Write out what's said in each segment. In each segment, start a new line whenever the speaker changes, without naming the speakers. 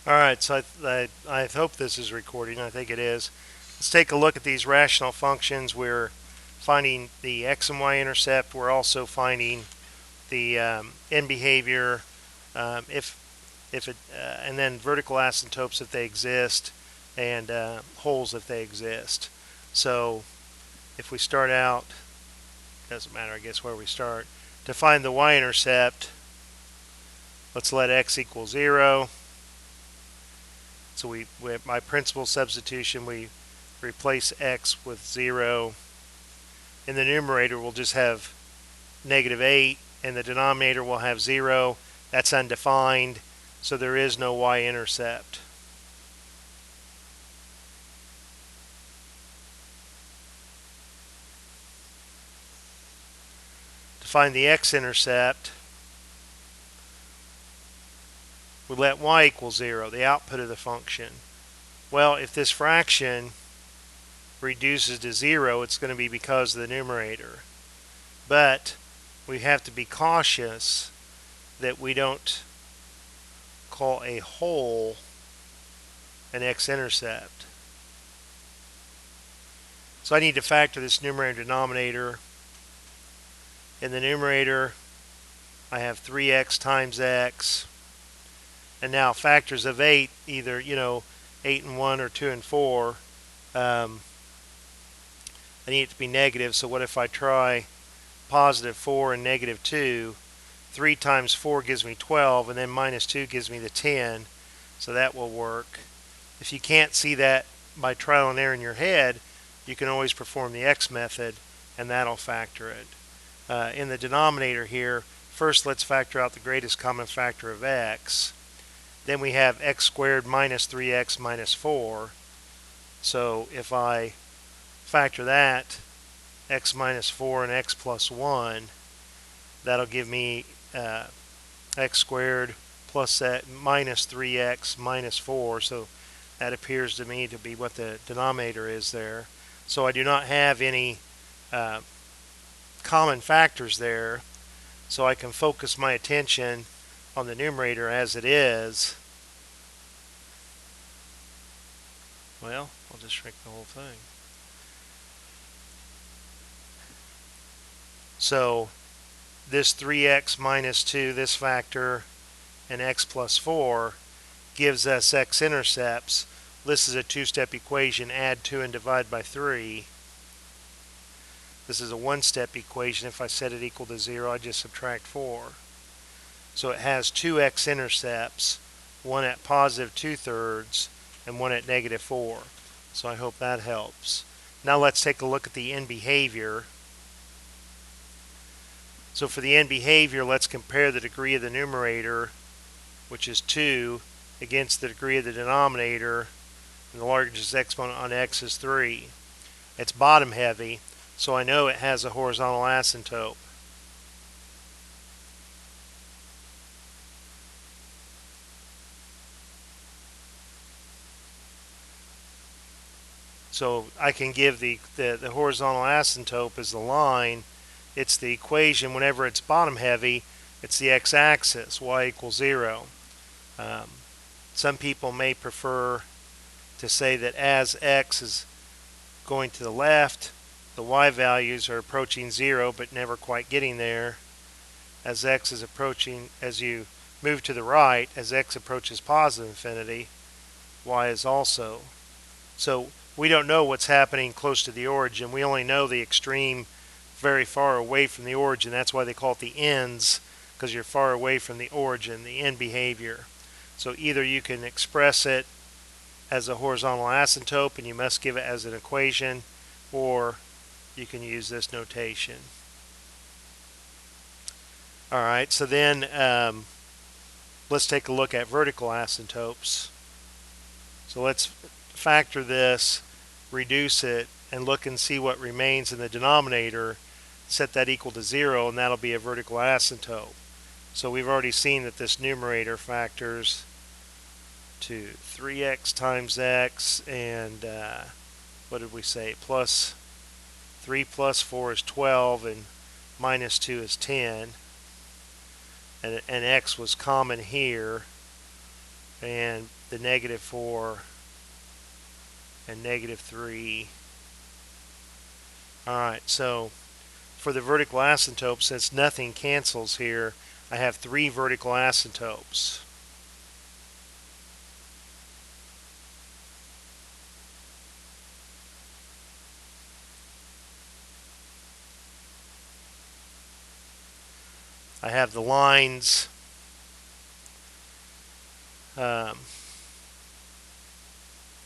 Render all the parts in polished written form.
Alright, so I hope this is recording. I think it is. Let's take a look at these rational functions. We're finding the x and y intercept. We're also finding the end behavior, if it, and then vertical asymptotes if they exist, and holes if they exist. So if we start out, doesn't matter I guess where we start. To find the y-intercept, let's let x equal 0. So we by principal substitution, we replace x with 0. In the numerator, we'll just have -8, and the denominator will have 0. That's undefined, so there is no y-intercept. To find the x-intercept, we let y equal 0, the output of the function. Well, if this fraction reduces to 0, it's going to be because of the numerator. But we have to be cautious that we don't call a whole an x-intercept. So I need to factor this numerator denominator. In the numerator, I have 3x times x. And now factors of 8, either, 8 and 1 or 2 and 4, I need it to be negative. So what if I try positive 4 and negative 2? 3 times 4 gives me 12, and then minus 2 gives me the 10. So that will work. If you can't see that by trial and error in your head, you can always perform the x method, and that'll factor it. In the denominator here, first let's factor out the greatest common factor of x. Then we have x squared minus 3x minus 4. So if I factor that, x minus 4 and x plus 1, that'll give me x squared plus minus 3x minus 4. So that appears to me to be what the denominator is there. So I do not have any common factors there. So I can focus my attention on the numerator as it is. Well, I'll just shrink the whole thing. So this 3x minus 2, this factor, and x plus 4 gives us x-intercepts. This is a two-step equation, add 2 and divide by 3. This is a one-step equation. If I set it equal to 0, I just subtract 4. So it has two x-intercepts, one at positive 2/3 and one at negative 4. So I hope that helps. Now let's take a look at the end behavior. So for the end behavior, let's compare the degree of the numerator, which is 2, against the degree of the denominator, and the largest exponent on x is 3. It's bottom heavy, so I know it has a horizontal asymptote. So I can give the horizontal asymptote as the line. It's the equation. Whenever it's bottom heavy, it's the x-axis, y equals 0. Some people may prefer to say that as x is going to the left, the y values are approaching 0 but never quite getting there. As x is approaching, as you move to the right, as x approaches positive infinity, y is also. So we don't know what's happening close to the origin. We only know the extreme very far away from the origin. That's why they call it the ends, because you're far away from the origin, the end behavior. So either you can express it as a horizontal asymptote and you must give it as an equation, or you can use this notation. Alright, so then let's take a look at vertical asymptotes. So let's factor this, reduce it, and look and see what remains in the denominator. Set that equal to 0, and that'll be a vertical asymptote. So we've already seen that this numerator factors to 3x times x, and what did we say? Plus 3 plus 4 is 12, and minus 2 is 10. And x was common here, and the -4 and -3. Alright, so for the vertical asymptote, since nothing cancels here, I have 3 vertical asymptotes. I have the lines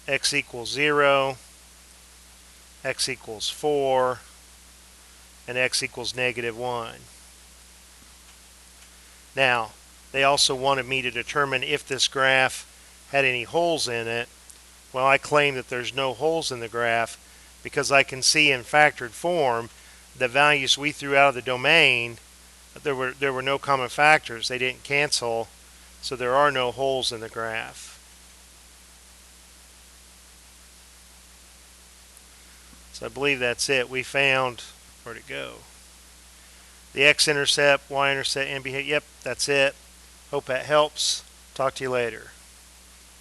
x equals 0, x equals 4, and x equals -1. Now, they also wanted me to determine if this graph had any holes in it. Well, I claim that there's no holes in the graph because I can see in factored form the values we threw out of the domain. There were no common factors. They didn't cancel, so there are no holes in the graph. So I believe that's it. We found, where'd it go? The x-intercept, y-intercept, and behavior. Yep, that's it. Hope that helps. Talk to you later.